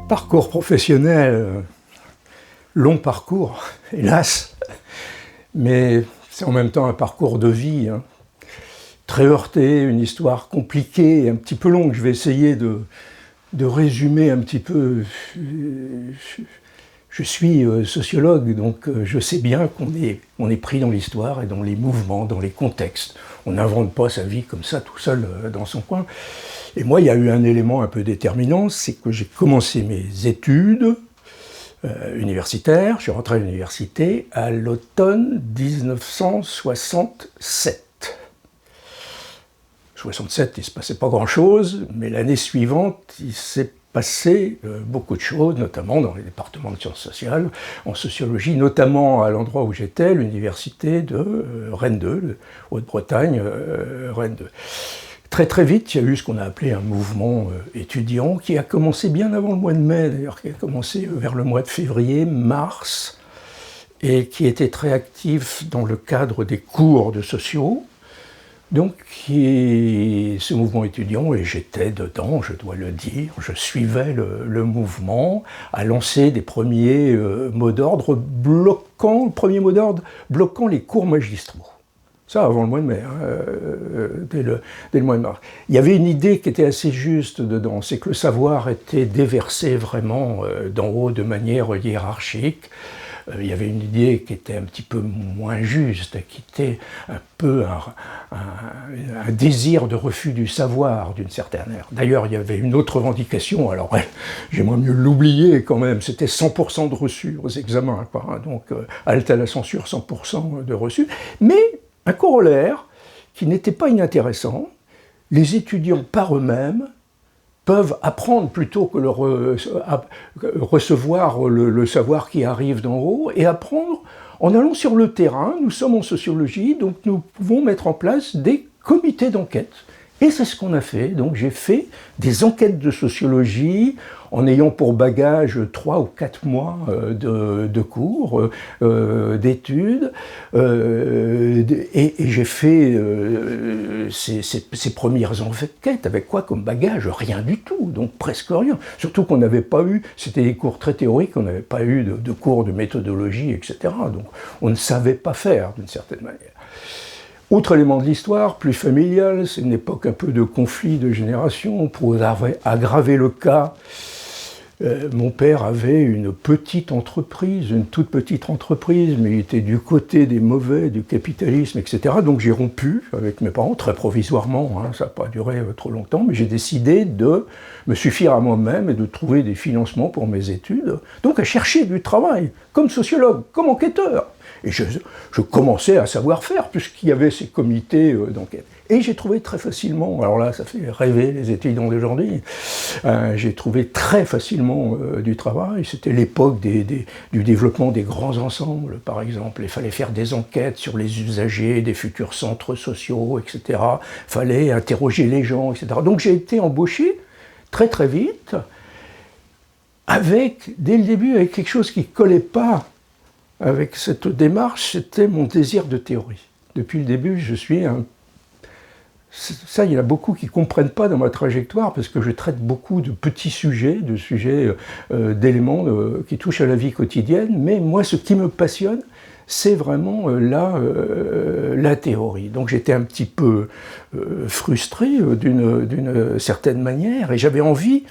Parcours professionnel, long parcours, hélas, mais c'est en même temps un parcours de vie, hein. Très heurté, une histoire compliquée, un petit peu longue. Je vais essayer de résumer un petit peu. Je suis sociologue, donc je sais bien qu'on est pris dans l'histoire et dans les mouvements, dans les contextes. On n'invente pas sa vie comme ça, tout seul dans son coin. Et moi, il y a eu un élément un peu déterminant, c'est que j'ai commencé mes études universitaires. Je suis rentré à l'université à l'automne 1967. 67, il ne se passait pas grand-chose, mais l'année suivante, il s'est passé beaucoup de choses, notamment dans les départements de sciences sociales, en sociologie, notamment à l'endroit où j'étais, l'université de Rennes 2, Haute-Bretagne, Rennes 2. Très très vite, il y a eu ce qu'on a appelé un mouvement étudiant qui a commencé bien avant le mois de mai, d'ailleurs, qui a commencé vers le mois de février, mars, et qui était très actif dans le cadre des cours de sociaux. Donc, ce mouvement étudiant, et j'étais dedans, je dois le dire, je suivais le mouvement, a lancé des premiers mots d'ordre bloquant les cours magistraux. Ça, avant le mois de mai, dès le mois de mars. Il y avait une idée qui était assez juste dedans, c'est que le savoir était déversé vraiment d'en haut de manière hiérarchique. Il y avait une idée qui était un petit peu moins juste, qui était un peu un désir de refus du savoir, d'une certaine ère. D'ailleurs, il y avait une autre revendication, alors j'aimerais mieux l'oublier quand même, c'était 100% de reçus aux examens, quoi, hein, donc halte à la censure, 100% de reçus, mais un corollaire qui n'était pas inintéressant, les étudiants par eux-mêmes peuvent apprendre plutôt que recevoir le savoir qui arrive d'en haut, et apprendre en allant sur le terrain. Nous sommes en sociologie, donc nous pouvons mettre en place des comités d'enquête. Et c'est ce qu'on a fait. Donc j'ai fait des enquêtes de sociologie en ayant pour bagage 3 ou 4 mois de cours, d'études, et j'ai fait ces premières enquêtes avec quoi comme bagage? Rien du tout, donc presque rien. Surtout qu'on n'avait pas eu, c'était des cours très théoriques, on n'avait pas eu de cours de méthodologie, etc. Donc on ne savait pas faire d'une certaine manière. Autre élément de l'histoire, plus familial, c'est une époque un peu de conflit de génération. Pour aggraver le cas, mon père avait une petite entreprise, une toute petite entreprise, mais il était du côté des mauvais, du capitalisme, etc. Donc j'ai rompu avec mes parents, très provisoirement, hein, ça n'a pas duré trop longtemps, mais j'ai décidé de me suffire à moi-même et de trouver des financements pour mes études, donc à chercher du travail, comme sociologue, comme enquêteur. Et je commençais à savoir faire, puisqu'il y avait ces comités d'enquête. Et j'ai trouvé très facilement, alors là, ça fait rêver les étudiants d'aujourd'hui, j'ai trouvé très facilement du travail. C'était l'époque du développement des grands ensembles, par exemple. Il fallait faire des enquêtes sur les usagers des futurs centres sociaux, etc. Il fallait interroger les gens, etc. Donc j'ai été embauché très très vite, dès le début, avec quelque chose qui ne collait pas avec cette démarche, c'était mon désir de théorie. Depuis le début, je suis ça, il y en a beaucoup qui ne comprennent pas dans ma trajectoire, parce que je traite beaucoup de petits sujets, d'éléments qui touchent à la vie quotidienne, mais moi, ce qui me passionne, c'est vraiment la théorie. Donc j'étais un petit peu frustré d'une certaine manière, et j'avais envie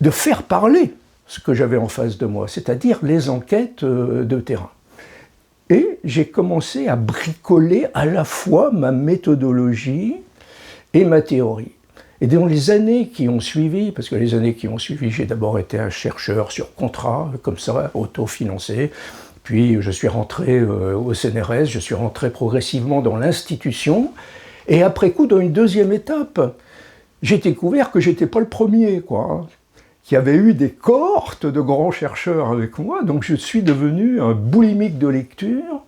de faire parler ce que j'avais en face de moi, c'est-à-dire les enquêtes de terrain. Et j'ai commencé à bricoler à la fois ma méthodologie et ma théorie. Et dans les années qui ont suivi, parce que les années qui ont suivi, j'ai d'abord été un chercheur sur contrat, comme ça, autofinancé, puis je suis rentré au CNRS, je suis rentré progressivement dans l'institution, et après coup, dans une deuxième étape, j'ai découvert que j'étais pas le premier, quoi, qu'il y avait eu des cohortes de grands chercheurs avec moi, donc je suis devenu un boulimique de lecture,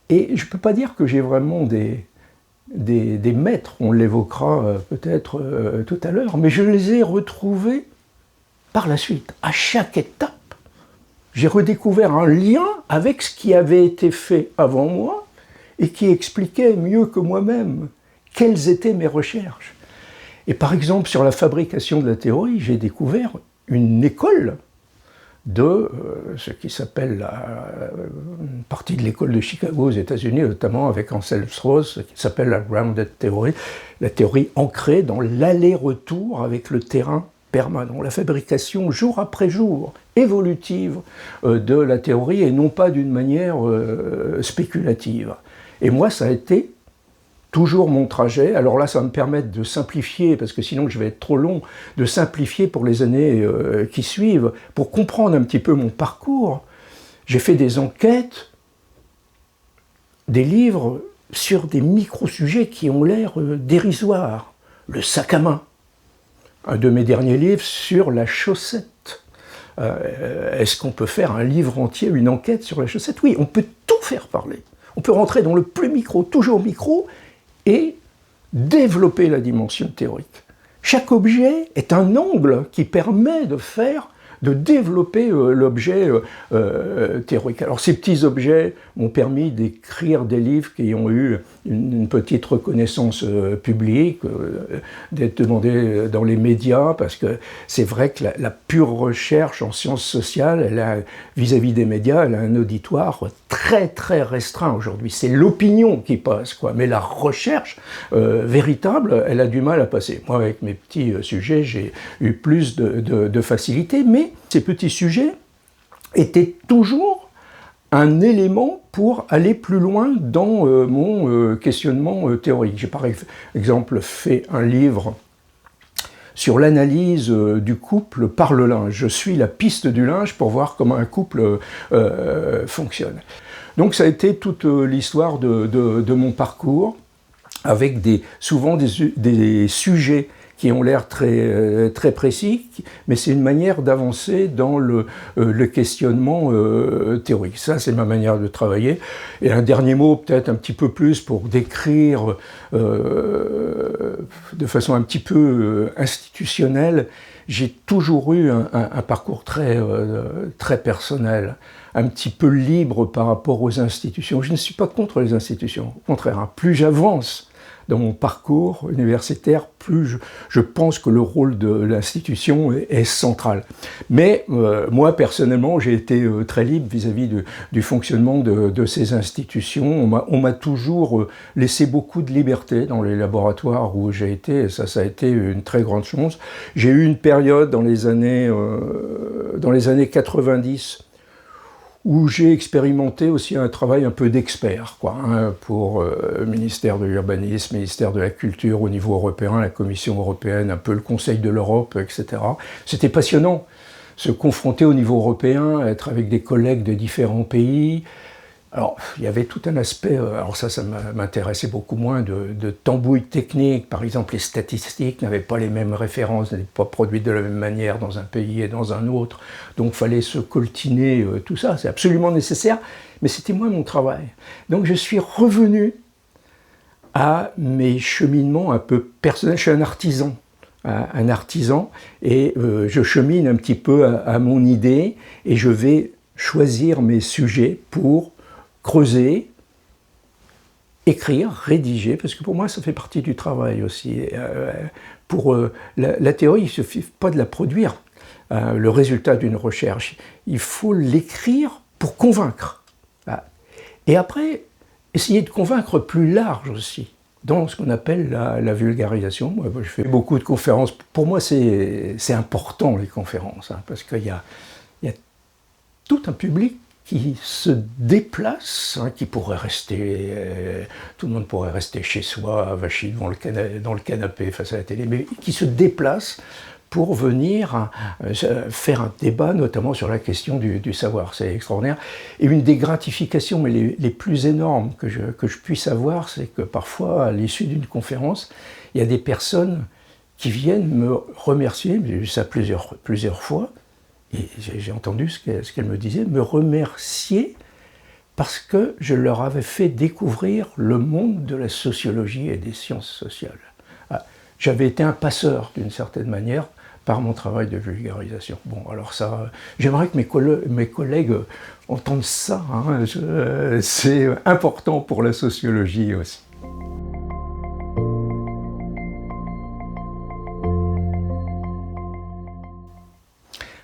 et je ne peux pas dire que j'ai vraiment des maîtres, on l'évoquera peut-être tout à l'heure, mais je les ai retrouvés par la suite. À chaque étape, j'ai redécouvert un lien avec ce qui avait été fait avant moi, et qui expliquait mieux que moi-même quelles étaient mes recherches. Et par exemple, sur la fabrication de la théorie, j'ai découvert une école de ce qui s'appelle une partie de l'école de Chicago aux États-Unis, notamment avec Anselm Strauss, qui s'appelle la Grounded Theory, la théorie ancrée dans l'aller-retour avec le terrain permanent, la fabrication jour après jour, évolutive de la théorie et non pas d'une manière spéculative. Et moi, ça a été toujours mon trajet. Alors là, ça va me permettre de simplifier, parce que sinon je vais être trop long, de simplifier pour les années qui suivent, pour comprendre un petit peu mon parcours. J'ai fait des enquêtes, des livres sur des micro-sujets qui ont l'air dérisoires. Le sac à main. Un de mes derniers livres sur la chaussette. Est-ce qu'on peut faire un livre entier, une enquête sur la chaussette? Oui, on peut tout faire parler. On peut rentrer dans le plus micro, toujours micro, et développer la dimension théorique. Chaque objet est un angle qui permet de développer l'objet théorique. Alors ces petits objets m'ont permis d'écrire des livres qui ont eu une petite reconnaissance publique, d'être demandés dans les médias, parce que c'est vrai que la pure recherche en sciences sociales, elle a, vis-à-vis des médias, elle a un auditoire très très restreint aujourd'hui. C'est l'opinion qui passe, quoi. Mais la recherche véritable, elle a du mal à passer. Moi, avec mes petits sujets, j'ai eu plus de facilité, mais ces petits sujets étaient toujours un élément pour aller plus loin dans mon questionnement théorique. J'ai par exemple fait un livre sur l'analyse du couple par le linge. Je suis la piste du linge pour voir comment un couple fonctionne. Donc ça a été toute l'histoire de mon parcours, avec souvent des sujets qui ont l'air très précis, mais c'est une manière d'avancer dans le questionnement théorique. Ça, c'est ma manière de travailler. Et un dernier mot, peut-être un petit peu plus, pour décrire de façon un petit peu institutionnelle. J'ai toujours eu un parcours très personnel, un petit peu libre par rapport aux institutions. Je ne suis pas contre les institutions, au contraire, hein. Plus j'avance dans mon parcours universitaire, plus je pense que le rôle de l'institution est central. Mais moi, personnellement, j'ai été très libre vis-à-vis du fonctionnement de ces institutions. On m'a toujours laissé beaucoup de liberté dans les laboratoires où j'ai été, et ça a été une très grande chance. J'ai eu une période dans les années 90 où j'ai expérimenté aussi un travail un peu d'expert, pour le ministère de l'Urbanisme, ministère de la Culture au niveau européen, la Commission européenne, un peu le Conseil de l'Europe, etc. C'était passionnant, se confronter au niveau européen, être avec des collègues de différents pays. Alors, il y avait tout un aspect, alors ça m'intéressait beaucoup moins, de tambouille technique. Par exemple, les statistiques n'avaient pas les mêmes références, n'étaient pas produites de la même manière dans un pays et dans un autre. Donc, il fallait se coltiner tout ça. C'est absolument nécessaire, mais c'était moins mon travail. Donc, je suis revenu à mes cheminements un peu personnels. Je suis un artisan, et je chemine un petit peu à mon idée, et je vais choisir mes sujets pour creuser, écrire, rédiger, parce que pour moi ça fait partie du travail aussi. Pour la théorie, il ne suffit pas de la produire, le résultat d'une recherche. Il faut l'écrire pour convaincre. Et après, essayer de convaincre plus large aussi, dans ce qu'on appelle la vulgarisation. Moi, je fais beaucoup de conférences. Pour moi, c'est important, les conférences, parce qu'il y a tout un public qui se déplace, qui pourrait rester, tout le monde pourrait rester chez soi, avachi dans le canapé face à la télé, mais qui se déplace pour venir faire un débat, notamment sur la question du savoir. C'est extraordinaire. Et une des gratifications, mais les plus énormes que je puisse avoir, c'est que parfois, à l'issue d'une conférence, il y a des personnes qui viennent me remercier, j'ai eu ça plusieurs fois, et j'ai entendu ce qu'elle me disait, me remercier parce que je leur avais fait découvrir le monde de la sociologie et des sciences sociales. J'avais été un passeur, d'une certaine manière, par mon travail de vulgarisation. Bon, alors ça, j'aimerais que mes collègues entendent ça, c'est important pour la sociologie aussi.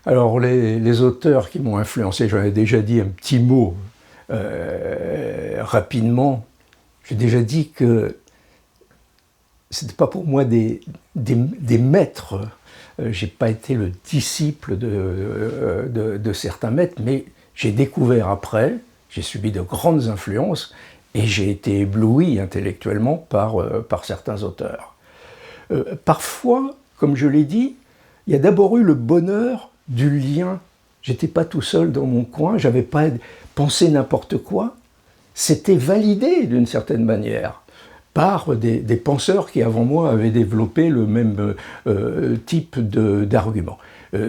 Alors les auteurs qui m'ont influencé, j'en ai déjà dit un petit mot rapidement. J'ai déjà dit que c'était pas pour moi des maîtres. J'ai pas été le disciple de certains maîtres, mais j'ai découvert après, j'ai subi de grandes influences et j'ai été ébloui intellectuellement par certains auteurs. Parfois, comme je l'ai dit, il y a d'abord eu le bonheur du lien. J'étais pas tout seul dans mon coin, j'avais pas pensé n'importe quoi. C'était validé d'une certaine manière par des penseurs qui avant moi avaient développé le même type d'argument.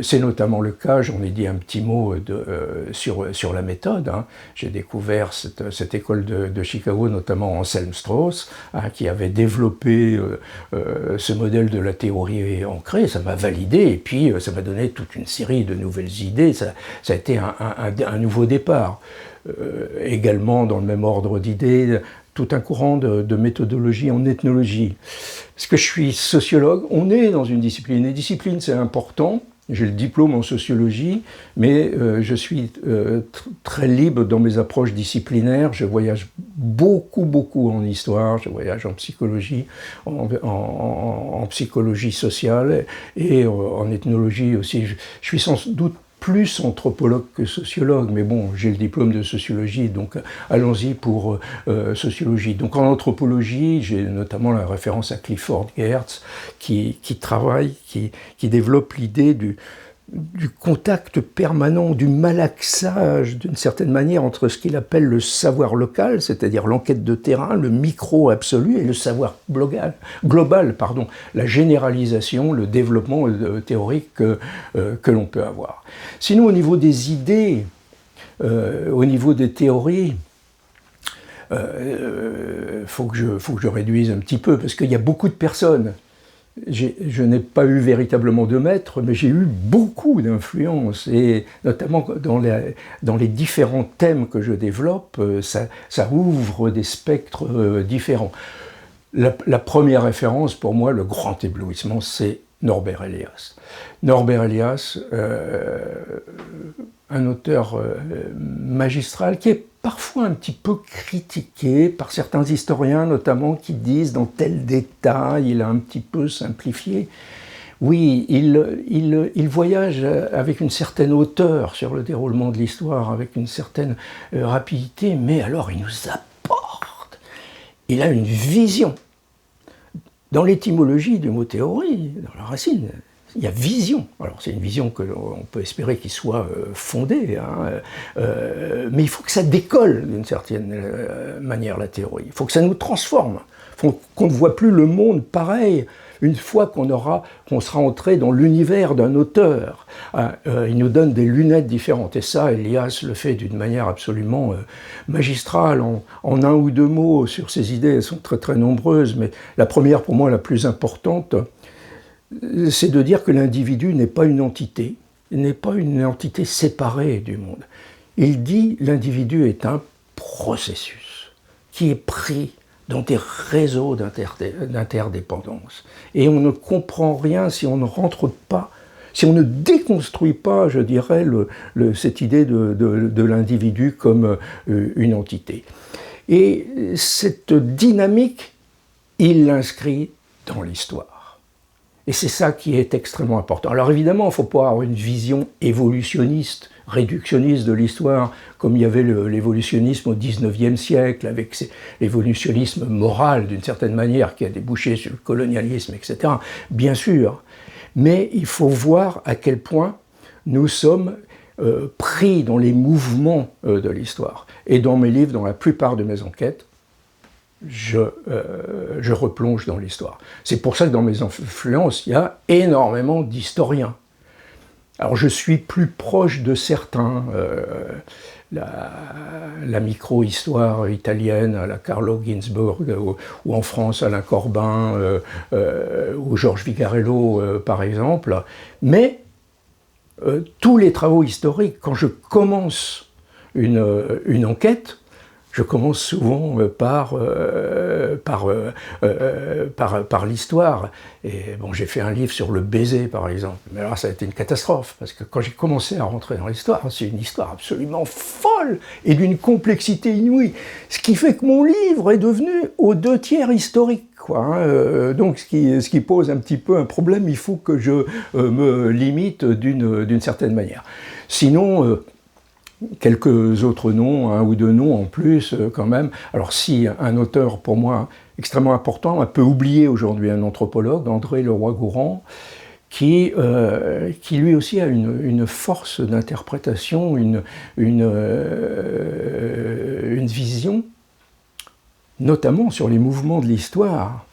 C'est notamment le cas, j'en ai dit un petit mot sur la méthode. Hein. J'ai découvert cette école de Chicago, notamment Anselm Strauss, hein, qui avait développé ce modèle de la théorie ancrée. Ça m'a validé et puis ça m'a donné toute une série de nouvelles idées. Ça a été un nouveau départ. Également, dans le même ordre d'idées, tout un courant de méthodologie en ethnologie. Parce que je suis sociologue, on est dans une discipline, et discipline c'est important, j'ai le diplôme en sociologie, mais je suis très libre dans mes approches disciplinaires, je voyage beaucoup en histoire, je voyage en psychologie, en psychologie sociale, et en ethnologie aussi. Je suis sans doute plus anthropologue que sociologue, mais bon, j'ai le diplôme de sociologie, donc allons-y pour sociologie. Donc en anthropologie, j'ai notamment la référence à Clifford Geertz, qui travaille, qui développe l'idée du contact permanent, du malaxage d'une certaine manière entre ce qu'il appelle le savoir local, c'est-à-dire l'enquête de terrain, le micro absolu, et le savoir global, la généralisation, le développement théorique que l'on peut avoir. Sinon, au niveau des idées, au niveau des théories, faut que je réduise un petit peu, parce qu'il y a beaucoup de personnes. Je n'ai pas eu véritablement de maître, mais j'ai eu beaucoup d'influence, et notamment dans les différents thèmes que je développe, ça ouvre des spectres différents. La première référence, pour moi, le grand éblouissement, c'est Norbert Elias. Norbert Elias, un auteur magistral qui est parfois un petit peu critiqué par certains historiens, notamment, qui disent dans tel détail, il a un petit peu simplifié. Oui, il voyage avec une certaine hauteur sur le déroulement de l'histoire, avec une certaine rapidité, mais alors il nous apporte. Il a une vision. Dans l'étymologie du mot théorie, dans la racine, il y a vision. Alors c'est une vision que l'on peut espérer qu'il soit fondée, hein, mais il faut que ça décolle d'une certaine manière la théorie. Il faut que ça nous transforme. Il faut qu'on ne voit plus le monde pareil une fois qu'on sera entré dans l'univers d'un auteur. Il nous donne des lunettes différentes. Et ça, Elias le fait d'une manière absolument magistrale, en un ou deux mots sur ses idées. Elles sont très nombreuses, mais la première, pour moi, la plus importante, c'est de dire que l'individu n'est pas une entité, n'est pas une entité séparée du monde. Il dit que l'individu est un processus qui est pris dans des réseaux d'interdépendance. Et on ne comprend rien si on ne rentre pas, si on ne déconstruit pas, je dirais, cette idée de l'individu comme une entité. Et cette dynamique, il l'inscrit dans l'histoire. Et c'est ça qui est extrêmement important. Alors évidemment, il ne faut pas avoir une vision évolutionniste, réductionniste de l'histoire, comme il y avait l'évolutionnisme au XIXe siècle, avec l'évolutionnisme moral, d'une certaine manière, qui a débouché sur le colonialisme, etc. Bien sûr, mais il faut voir à quel point nous sommes pris dans les mouvements de l'histoire. Et dans mes livres, dans la plupart de mes enquêtes, je replonge dans l'histoire. C'est pour ça que dans mes influences, il y a énormément d'historiens. Alors je suis plus proche de certains, la micro-histoire italienne à la Carlo Ginzburg, ou en France Alain Corbin, ou Georges Vigarello par exemple, mais tous les travaux historiques, quand je commence une enquête, je commence souvent par l'histoire. Et bon, j'ai fait un livre sur le baiser, par exemple. Mais alors, ça a été une catastrophe, parce que quand j'ai commencé à rentrer dans l'histoire, c'est une histoire absolument folle et d'une complexité inouïe. Ce qui fait que mon livre est devenu aux 2/3 historique, quoi, hein. Donc, ce qui pose un petit peu un problème, il faut que je me limite d'une certaine manière. Sinon, quelques autres noms, un ou deux noms en plus quand même. Alors si un auteur pour moi extrêmement important, un peu oublié aujourd'hui, un anthropologue, André Leroi-Gourhan, qui lui aussi a une force d'interprétation, une vision, notamment sur les mouvements de l'histoire.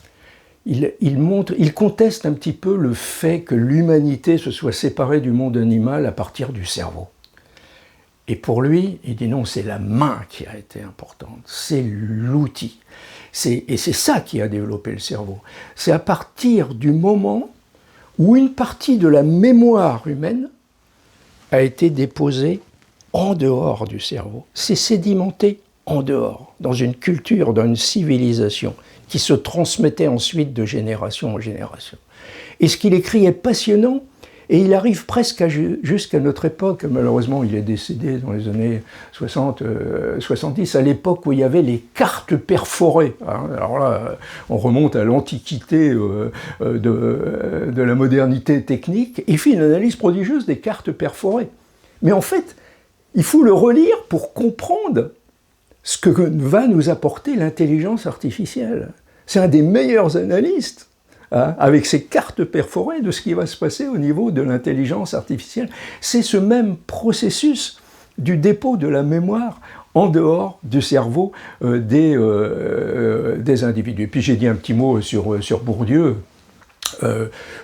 Il conteste un petit peu le fait que l'humanité se soit séparée du monde animal à partir du cerveau. Et pour lui, il dit non, c'est la main qui a été importante, c'est l'outil. Et c'est ça qui a développé le cerveau. C'est à partir du moment où une partie de la mémoire humaine a été déposée en dehors du cerveau. C'est sédimenté en dehors, dans une culture, dans une civilisation qui se transmettait ensuite de génération en génération. Et ce qu'il écrit est passionnant. Et il arrive presque jusqu'à notre époque. Malheureusement, il est décédé dans les années 60, 70, à l'époque où il y avait les cartes perforées. Alors là, on remonte à l'antiquité de la modernité technique. Il fait une analyse prodigieuse des cartes perforées. Mais en fait, il faut le relire pour comprendre ce que va nous apporter l'intelligence artificielle. C'est un des meilleurs analystes, avec ces cartes perforées de ce qui va se passer au niveau de l'intelligence artificielle. C'est ce même processus du dépôt de la mémoire en dehors du cerveau des individus. Puis j'ai dit un petit mot sur Bourdieu.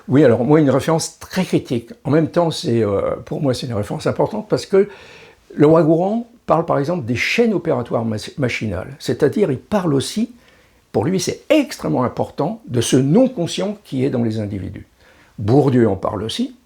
Oui, alors moi, une référence très critique. En même temps, pour moi, c'est une référence importante parce que Leroi-Gourhan parle par exemple des chaînes opératoires machinales. C'est-à-dire, il parle aussi, pour lui, c'est extrêmement important, de ce non-conscient qui est dans les individus. Bourdieu en parle aussi.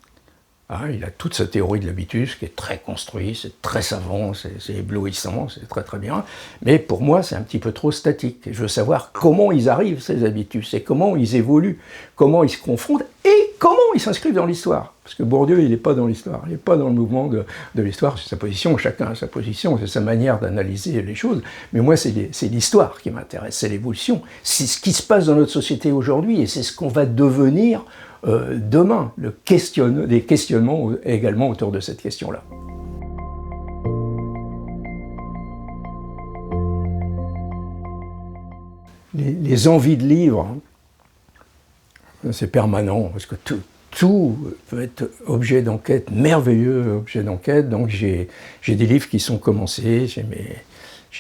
Il a toute sa théorie de l'habitus qui est très construite, c'est très savant, c'est éblouissant, c'est très très bien. Mais pour moi, c'est un petit peu trop statique. Je veux savoir comment ils arrivent, ces habitus, et comment ils évoluent, comment ils se confrontent, et comment ils s'inscrivent dans l'histoire. Parce que Bourdieu, il n'est pas dans l'histoire, il n'est pas dans le mouvement de l'histoire, c'est sa position, chacun a sa position, c'est sa manière d'analyser les choses. Mais moi, c'est l'histoire qui m'intéresse, c'est l'évolution. C'est ce qui se passe dans notre société aujourd'hui, et c'est ce qu'on va devenir demain, des questionnements également autour de cette question-là. Les envies de livres, c'est permanent, parce que tout peut être objet d'enquête, merveilleux objet d'enquête. Donc j'ai des livres qui sont commencés, j'ai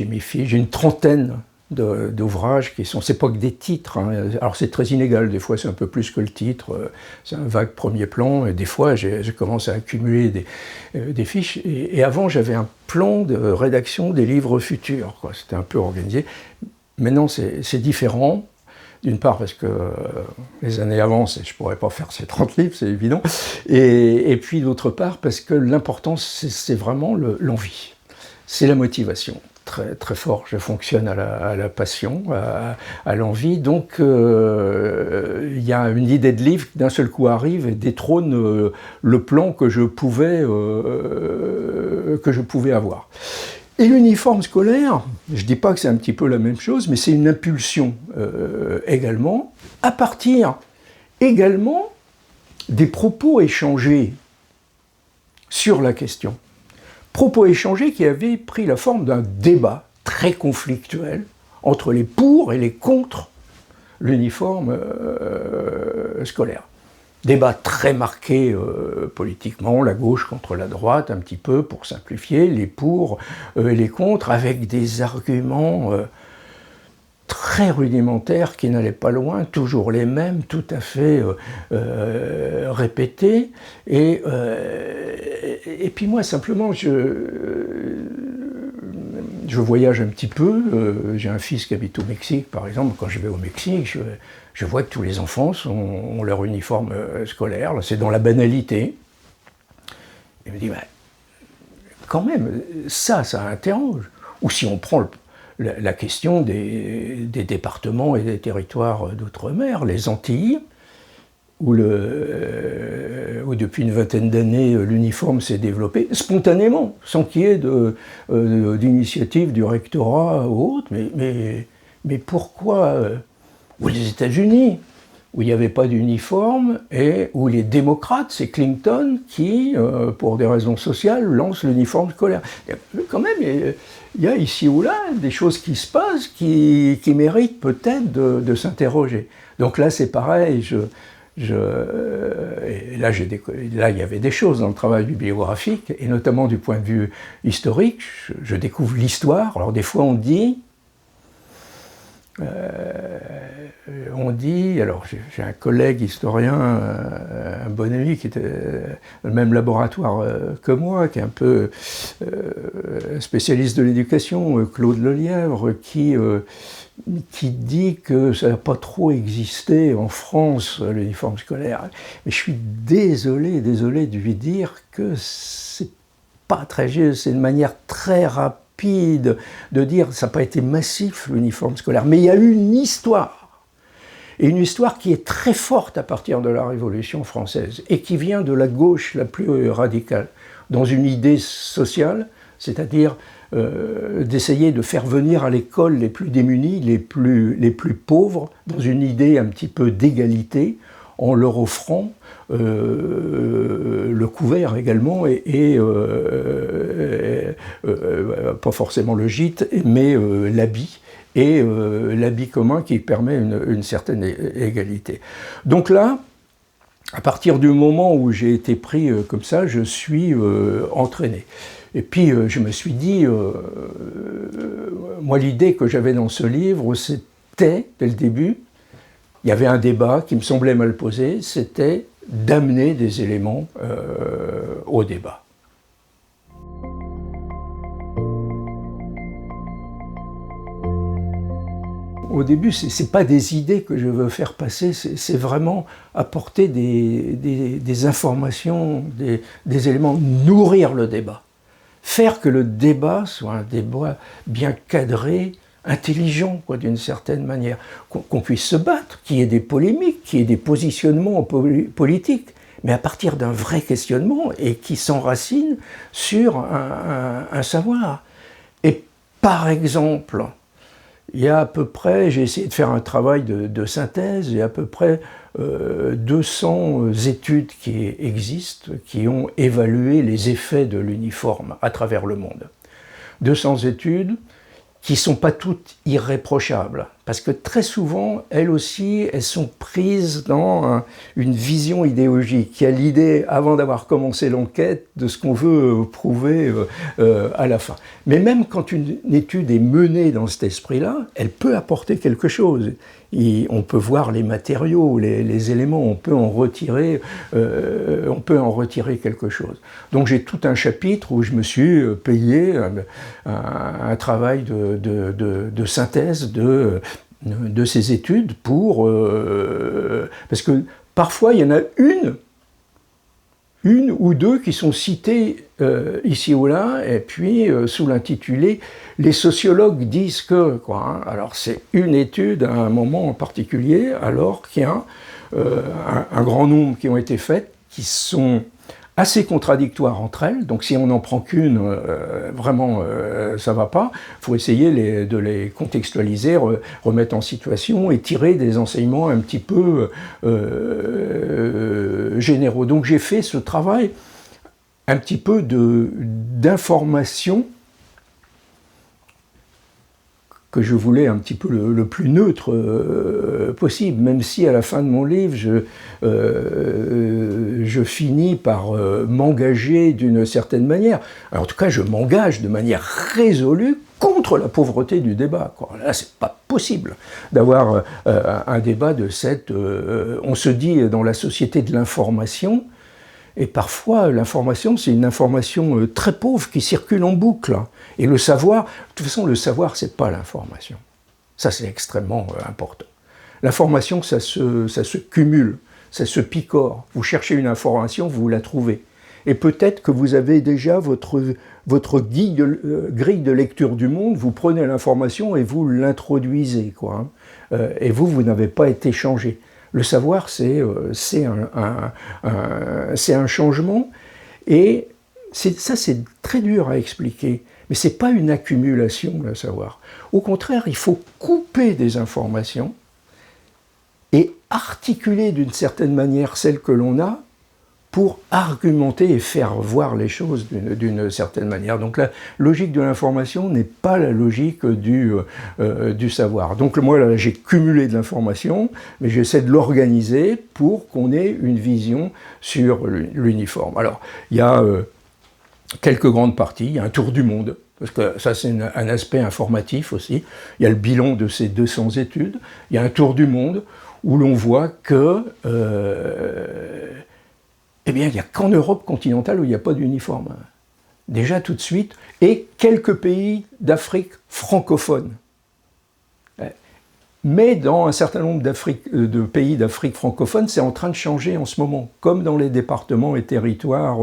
mes fiches, j'ai une trentaine d'ouvrages qui sont, c'est pas que des titres, alors c'est très inégal, des fois c'est un peu plus que le titre, c'est un vague premier plan, et des fois je commence à accumuler des fiches, et avant j'avais un plan de rédaction des livres futurs, quoi. C'était un peu organisé. Maintenant c'est différent, d'une part parce que les années avancent et je pourrais pas faire ces 30 livres, c'est évident, et puis d'autre part parce que l'important c'est vraiment l'envie, c'est la motivation. Très, très fort, je fonctionne à la passion, à l'envie, donc il y a une idée de livre qui d'un seul coup arrive et détrône le plan que je pouvais avoir. Et l'uniforme scolaire, je ne dis pas que c'est un petit peu la même chose, mais c'est une impulsion également, à partir également des propos échangés sur la question. Propos échangés qui avaient pris la forme d'un débat très conflictuel entre les pour et les contre l'uniforme scolaire. Débat très marqué politiquement, la gauche contre la droite, un petit peu pour simplifier, les pour et les contre, avec des arguments très rudimentaires qui n'allaient pas loin, toujours les mêmes, tout à fait répétés. Et puis moi, simplement, je voyage un petit peu. J'ai un fils qui habite au Mexique, par exemple. Quand je vais au Mexique, je vois que tous les enfants ont leur uniforme scolaire. C'est dans la banalité. Et je me dis, quand même, ça interroge. Ou si on prend la question des départements et des territoires d'outre-mer, les Antilles, où depuis une vingtaine d'années, l'uniforme s'est développé spontanément, sans qu'il y ait d'initiative du rectorat ou autre. Mais pourquoi ou les États-Unis, où il n'y avait pas d'uniforme, et où les démocrates, c'est Clinton qui, pour des raisons sociales, lance l'uniforme scolaire. Quand même, il y a ici ou là des choses qui se passent qui méritent peut-être de s'interroger. Donc là, c'est pareil, et là, il y avait des choses dans le travail bibliographique, et notamment du point de vue historique, je découvre l'histoire. Alors des fois on dit, alors j'ai un collègue historien, un bon ami qui était dans le même laboratoire que moi, qui est un peu spécialiste de l'éducation, Claude Lelièvre, qui dit que ça n'a pas trop existé en France, l'uniforme scolaire. Mais je suis désolé de lui dire que c'est pas très juste, c'est une manière très rapide de dire que ça n'a pas été massif l'uniforme scolaire. Mais il y a eu une histoire, et une histoire qui est très forte à partir de la Révolution française, et qui vient de la gauche la plus radicale, dans une idée sociale, c'est-à-dire d'essayer de faire venir à l'école les plus démunis, les plus pauvres, dans une idée un petit peu d'égalité, en leur offrant le couvert également, et pas forcément le gîte, mais l'habit, et l'habit commun qui permet une certaine égalité. Donc là, à partir du moment où j'ai été pris comme ça, je suis entraîné. Et puis je me suis dit, moi l'idée que j'avais dans ce livre, c'était, dès le début, il y avait un débat qui me semblait mal posé, c'était d'amener des éléments au débat. Au début, ce n'est pas des idées que je veux faire passer, c'est vraiment apporter des informations, des éléments, nourrir le débat. Faire que le débat soit un débat bien cadré, intelligent, d'une certaine manière, qu'on puisse se battre, qu'il y ait des polémiques, qu'il y ait des positionnements politiques, mais à partir d'un vrai questionnement et qui s'enracine sur un savoir. Et par exemple, il y a à peu près, j'ai essayé de faire un travail de synthèse, il y a à peu près 200 études qui existent, qui ont évalué les effets de l'uniforme à travers le monde. 200 études qui ne sont pas toutes irréprochables, parce que très souvent, elles aussi, elles sont prises dans une vision idéologique, qui a l'idée, avant d'avoir commencé l'enquête, de ce qu'on veut prouver à la fin. Mais même quand une étude est menée dans cet esprit-là, elle peut apporter quelque chose. Et on peut voir les matériaux, les éléments, on peut en retirer quelque chose. Donc j'ai tout un chapitre où je me suis payé un travail de synthèse de ces études parce que parfois il y en a une ou deux qui sont citées ici ou là, et puis sous l'intitulé « Les sociologues disent que ». Alors c'est une étude à un moment en particulier, alors qu'il y a un grand nombre qui ont été faites, qui sont assez contradictoires entre elles, donc si on n'en prend qu'une, vraiment ça ne va pas. Il faut essayer de les contextualiser, remettre en situation et tirer des enseignements un petit peu généraux. Donc j'ai fait ce travail un petit peu d'information que je voulais un petit peu le plus neutre possible, même si à la fin de mon livre, je finis par m'engager d'une certaine manière. Alors, en tout cas, je m'engage de manière résolue contre la pauvreté du débat. Là, c'est pas possible d'avoir un débat de cette... on se dit dans la société de l'information, et parfois, l'information, c'est une information très pauvre qui circule en boucle. Et le savoir, de toute façon, le savoir, c'est pas l'information. Ça, c'est extrêmement important. L'information, ça se cumule, ça se picore. Vous cherchez une information, vous la trouvez. Et peut-être que vous avez déjà votre votre grille de lecture du monde, vous prenez l'information et vous l'introduisez, quoi. Et vous n'avez pas été changé. Le savoir, c'est un changement, et ça, c'est très dur à expliquer. Mais ce n'est pas une accumulation, le savoir. Au contraire, il faut couper des informations et articuler d'une certaine manière celles que l'on a pour argumenter et faire voir les choses d'une certaine manière. Donc la logique de l'information n'est pas la logique du savoir. Donc moi, là, j'ai cumulé de l'information, mais j'essaie de l'organiser pour qu'on ait une vision sur l'uniforme. Alors, il y a quelques grandes parties, il y a un tour du monde, parce que ça c'est un aspect informatif aussi, il y a le bilan de ces 200 études, il y a un tour du monde où l'on voit que eh bien, il n'y a qu'en Europe continentale où il n'y a pas d'uniforme. Déjà tout de suite, et quelques pays d'Afrique francophone. Mais dans un certain nombre de pays d'Afrique francophone, c'est en train de changer en ce moment, comme dans les départements et territoires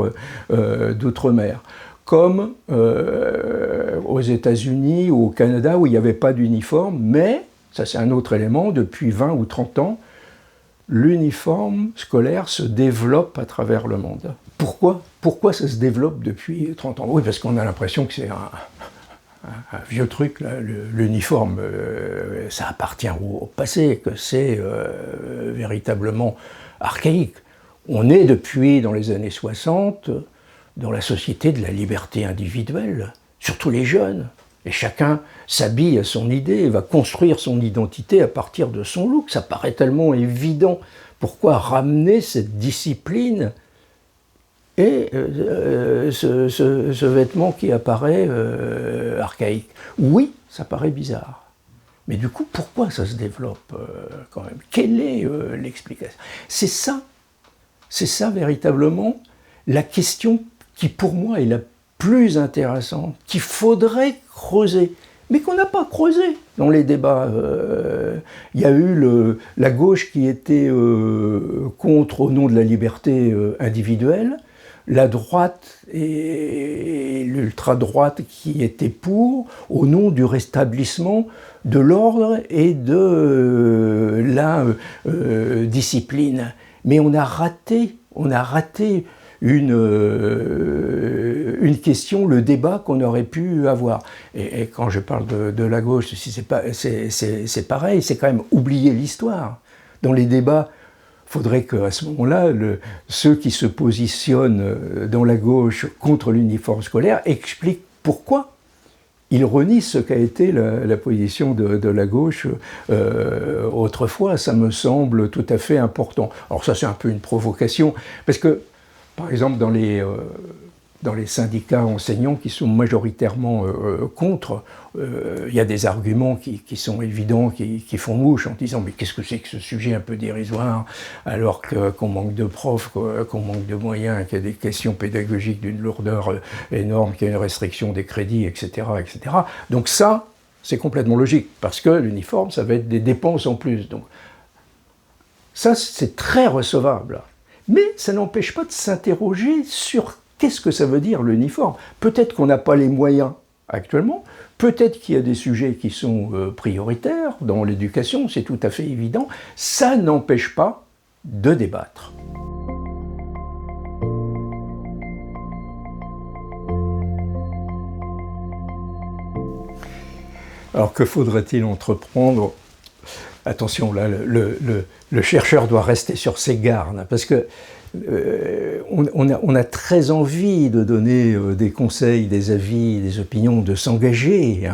d'outre-mer, comme aux États-Unis ou au Canada où il n'y avait pas d'uniforme, mais, ça c'est un autre élément, depuis 20 ou 30 ans, l'uniforme scolaire se développe à travers le monde. Pourquoi ça se développe depuis 30 ans? Oui, parce qu'on a l'impression que c'est un vieux truc, là, l'uniforme, ça appartient au passé, que c'est véritablement archaïque. On est depuis, dans les années 60, dans la société de la liberté individuelle, surtout les jeunes. Et chacun s'habille à son idée et va construire son identité à partir de son look. Ça paraît tellement évident. Pourquoi ramener cette discipline et ce vêtement qui apparaît archaïque? Oui, ça paraît bizarre. Mais du coup, pourquoi ça se développe quand même? Quelle est l'explication? C'est ça véritablement la question qui pour moi est la plus intéressante, qu'il faudrait creuser, mais qu'on n'a pas creusé dans les débats. Il y a eu la gauche qui était contre au nom de la liberté individuelle, la droite et l'ultra-droite qui étaient pour au nom du rétablissement de l'ordre et de la discipline. Mais on a raté une question, le débat qu'on aurait pu avoir. Et quand je parle de la gauche, c'est pareil, c'est quand même oublier l'histoire. Dans les débats, il faudrait qu'à ce moment-là, ceux qui se positionnent dans la gauche contre l'uniforme scolaire expliquent pourquoi ils renient ce qu'a été la position de la gauche autrefois. Ça me semble tout à fait important. Alors ça, c'est un peu une provocation, parce que par exemple, dans les syndicats enseignants qui sont majoritairement contre, il y a des arguments qui sont évidents, qui font mouche en disant « mais qu'est-ce que c'est que ce sujet un peu dérisoire, alors qu'on manque de profs, qu'on manque de moyens, qu'il y a des questions pédagogiques d'une lourdeur énorme, qu'il y a une restriction des crédits, etc. etc. » Donc ça, c'est complètement logique, parce que l'uniforme, ça va être des dépenses en plus. Donc ça, c'est très recevable. Mais ça n'empêche pas de s'interroger sur qu'est-ce que ça veut dire l'uniforme. Peut-être qu'on n'a pas les moyens actuellement, peut-être qu'il y a des sujets qui sont prioritaires dans l'éducation, c'est tout à fait évident. Ça n'empêche pas de débattre. Alors que faudrait-il entreprendre? Attention, là, le chercheur doit rester sur ses gardes, parce que on a très envie de donner des conseils, des avis, des opinions, de s'engager.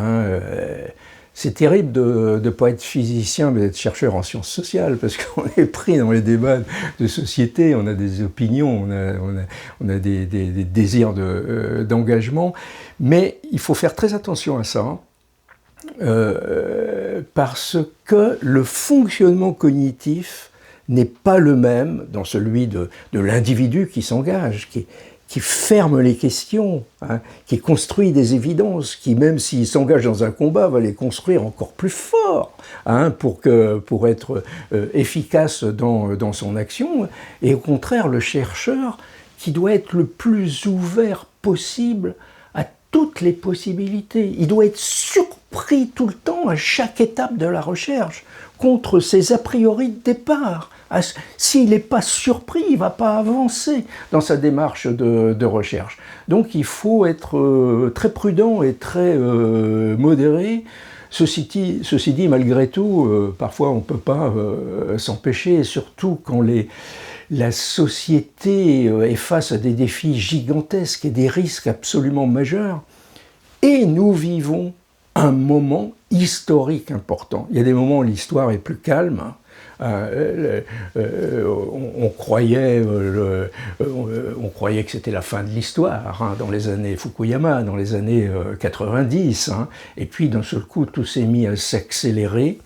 C'est terrible de ne pas être physicien, mais d'être chercheur en sciences sociales, parce qu'on est pris dans les débats de société, on a des opinions, on a des désirs d'engagement, mais il faut faire très attention à ça. Parce que le fonctionnement cognitif n'est pas le même dans celui de l'individu qui s'engage, qui ferme les questions, qui construit des évidences, qui même s'il s'engage dans un combat va les construire encore plus fort pour être efficace dans son action, et au contraire le chercheur qui doit être le plus ouvert possible à toutes les possibilités. Il doit être surpris tout le temps à chaque étape de la recherche contre ses a priori de départ. S'il n'est pas surpris, il ne va pas avancer dans sa démarche de recherche. Donc il faut être très prudent et très modéré. Ceci dit, malgré tout, parfois on ne peut pas s'empêcher, surtout quand la société est face à des défis gigantesques et des risques absolument majeurs. Et nous vivons un moment historique important. Il y a des moments où l'histoire est plus calme. On croyait que c'était la fin de l'histoire dans les années Fukuyama, dans les années 90. Et puis d'un seul coup, tout s'est mis à s'accélérer.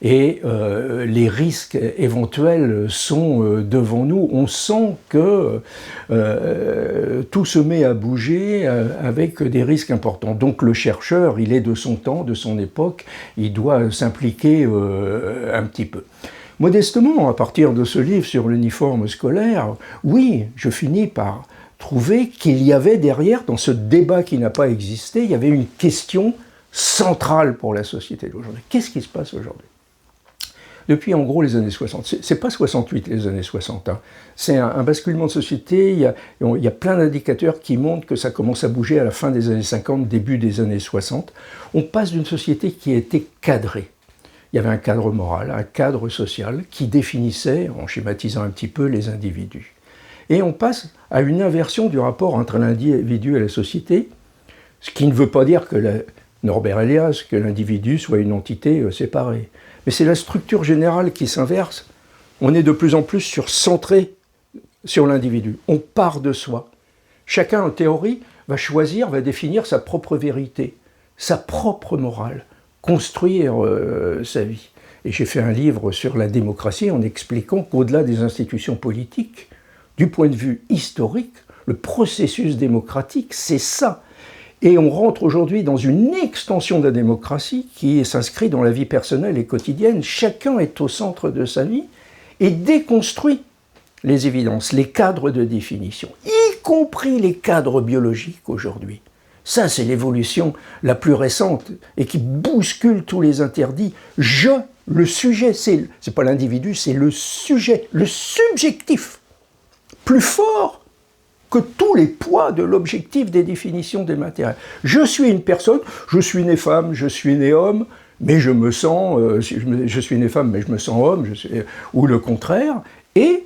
Et les risques éventuels sont devant nous. On sent que tout se met à bouger avec des risques importants. Donc le chercheur, il est de son temps, de son époque, il doit s'impliquer un petit peu. Modestement, à partir de ce livre sur l'uniforme scolaire, oui, je finis par trouver qu'il y avait derrière, dans ce débat qui n'a pas existé, il y avait une question centrale pour la société d'aujourd'hui. Qu'est-ce qui se passe aujourd'hui ? Depuis en gros les années 60, c'est pas 68 les années 60, c'est un basculement de société, il y a plein d'indicateurs qui montrent que ça commence à bouger à la fin des années 50, début des années 60. On passe d'une société qui était cadrée. Il y avait un cadre moral, un cadre social qui définissait, en schématisant un petit peu, les individus. Et on passe à une inversion du rapport entre l'individu et la société, ce qui ne veut pas dire que Norbert Elias, que l'individu soit une entité séparée. Mais c'est la structure générale qui s'inverse. On est de plus en plus centré sur l'individu. On part de soi. Chacun, en théorie, va définir sa propre vérité, sa propre morale, construire sa vie. Et j'ai fait un livre sur la démocratie en expliquant qu'au-delà des institutions politiques, du point de vue historique, le processus démocratique, c'est ça. Et on rentre aujourd'hui dans une extension de la démocratie qui s'inscrit dans la vie personnelle et quotidienne. Chacun est au centre de sa vie et déconstruit les évidences, les cadres de définition, y compris les cadres biologiques aujourd'hui. Ça, c'est l'évolution la plus récente et qui bouscule tous les interdits. Le sujet, c'est pas l'individu, c'est le sujet, le subjectif, plus fort que tous les poids de l'objectif des définitions des matériels. Je suis une personne, je suis né femme, je suis né homme, mais je me sens, je suis né femme, mais je me sens homme, ou le contraire, et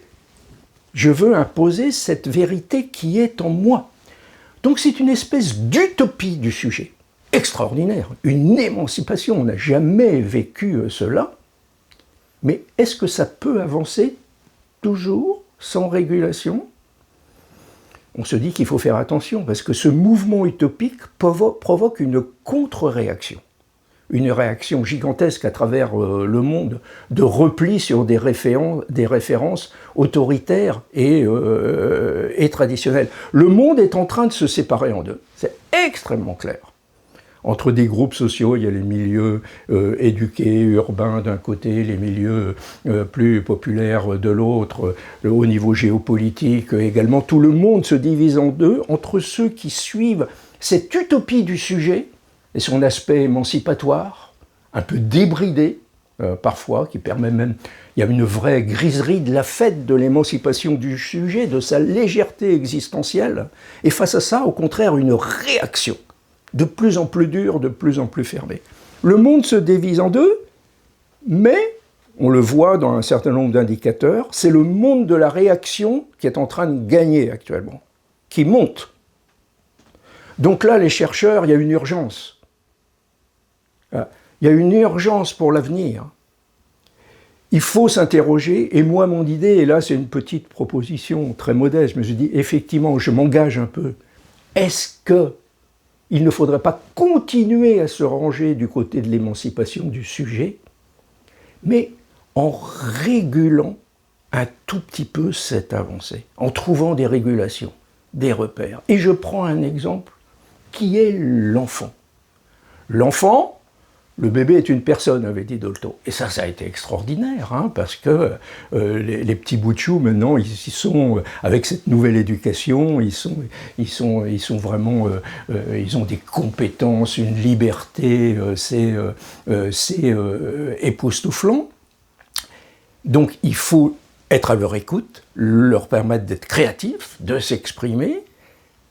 je veux imposer cette vérité qui est en moi. Donc c'est une espèce d'utopie du sujet, extraordinaire, une émancipation, on n'a jamais vécu cela, mais est-ce que ça peut avancer toujours sans régulation ? On se dit qu'il faut faire attention, parce que ce mouvement utopique provoque une contre-réaction. Une réaction gigantesque à travers le monde, de repli sur des références autoritaires et traditionnelles. Le monde est en train de se séparer en deux. C'est extrêmement clair. Entre des groupes sociaux, il y a les milieux éduqués, urbains d'un côté, les milieux plus populaires de l'autre, au niveau géopolitique également. Tout le monde se divise en deux, entre ceux qui suivent cette utopie du sujet, et son aspect émancipatoire, un peu débridé parfois, qui permet même... Il y a une vraie griserie de la fête de l'émancipation du sujet, de sa légèreté existentielle, et face à ça, au contraire, une réaction de plus en plus dure, de plus en plus fermée. Le monde se divise en deux, mais, on le voit dans un certain nombre d'indicateurs, c'est le monde de la réaction qui est en train de gagner actuellement, qui monte. Donc là, les chercheurs, il y a une urgence. Il y a une urgence pour l'avenir. Il faut s'interroger, et moi, mon idée, et là, c'est une petite proposition très modeste, mais je dis, effectivement, je m'engage un peu. Est-ce qu'il ne faudrait pas continuer à se ranger du côté de l'émancipation du sujet, mais en régulant un tout petit peu cette avancée, en trouvant des régulations, des repères. Et je prends un exemple qui est l'enfant. L'enfant, Le bébé est une personne, avait dit Dolto. Et ça a été extraordinaire, hein, parce que les petits bouts de chou, maintenant, ils sont, avec cette nouvelle éducation, ils sont vraiment, ils ont des compétences, une liberté, c'est époustouflant. Donc il faut être à leur écoute, leur permettre d'être créatifs, de s'exprimer,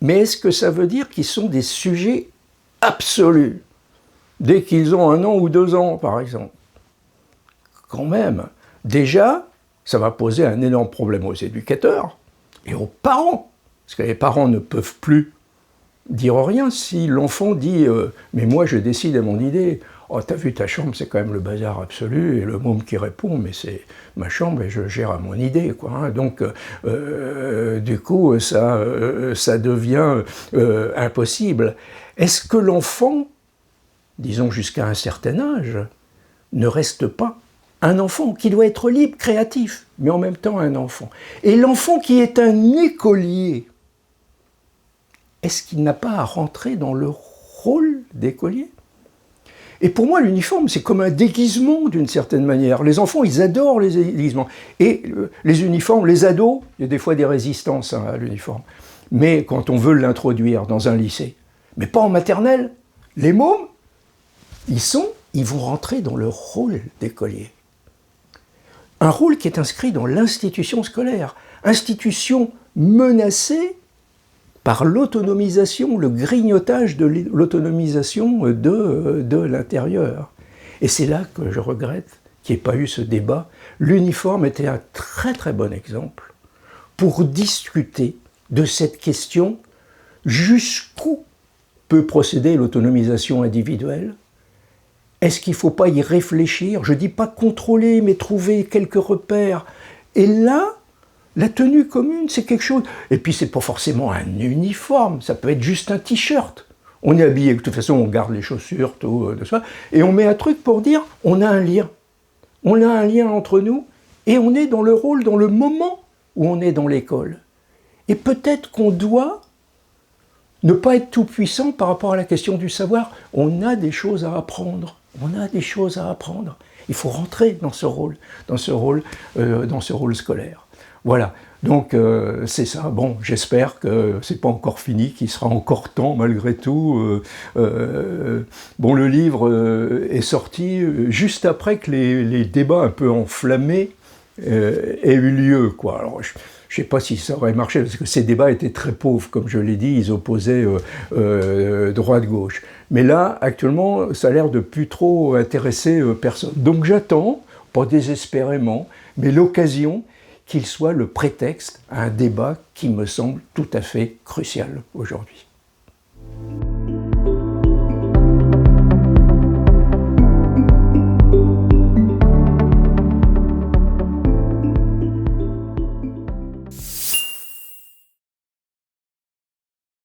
mais est-ce que ça veut dire qu'ils sont des sujets absolus dès qu'ils ont 1 an ou 2 ans, par exemple? Quand même, déjà, ça va poser un énorme problème aux éducateurs et aux parents, parce que les parents ne peuvent plus dire rien si l'enfant dit « mais moi je décide à mon idée ». Oh, t'as vu ta chambre, c'est quand même le bazar absolu, et le môme qui répond, mais c'est ma chambre et je gère à mon idée, quoi. Hein. Donc, du coup, ça devient impossible. Est-ce que l'enfant, disons jusqu'à un certain âge, ne reste pas un enfant qui doit être libre, créatif, mais en même temps un enfant? Et l'enfant qui est un écolier, est-ce qu'il n'a pas à rentrer dans le rôle d'écolier? Et pour moi, l'uniforme, c'est comme un déguisement d'une certaine manière. Les enfants, ils adorent les déguisements. Et les uniformes, les ados, il y a des fois des résistances à l'uniforme. Mais quand on veut l'introduire dans un lycée, mais pas en maternelle, les mômes, ils vont rentrer dans le rôle d'écolier. Un rôle qui est inscrit dans l'institution scolaire. Institution menacée par l'autonomisation, le grignotage de l'autonomisation de l'intérieur. Et c'est là que je regrette qu'il n'y ait pas eu ce débat. L'uniforme était un très très bon exemple pour discuter de cette question jusqu'où peut procéder l'autonomisation individuelle. Est-ce qu'il ne faut pas y réfléchir? Je ne dis pas contrôler, mais trouver quelques repères. Et là, la tenue commune, c'est quelque chose. Et puis, c'est pas forcément un uniforme, ça peut être juste un t-shirt. On est habillé, de toute façon, on garde les chaussures, tout, de soi, et on met un truc pour dire, on a un lien. On a un lien entre nous, et on est dans le rôle, dans le moment où on est dans l'école. Et peut-être qu'on doit ne pas être tout puissant par rapport à la question du savoir. On a des choses à apprendre. On a des choses à apprendre. Il faut rentrer dans ce rôle scolaire. Voilà, donc c'est ça. Bon, j'espère que c'est pas encore fini, qu'il sera encore temps malgré tout. Bon, le livre est sorti juste après que les débats un peu enflammés aient eu lieu, quoi. Alors, je ne sais pas si ça aurait marché, parce que ces débats étaient très pauvres, comme je l'ai dit, ils opposaient droite-gauche. Mais là, actuellement, ça a l'air de plus trop intéresser personne. Donc j'attends, pas désespérément, mais l'occasion qu'il soit le prétexte à un débat qui me semble tout à fait crucial aujourd'hui.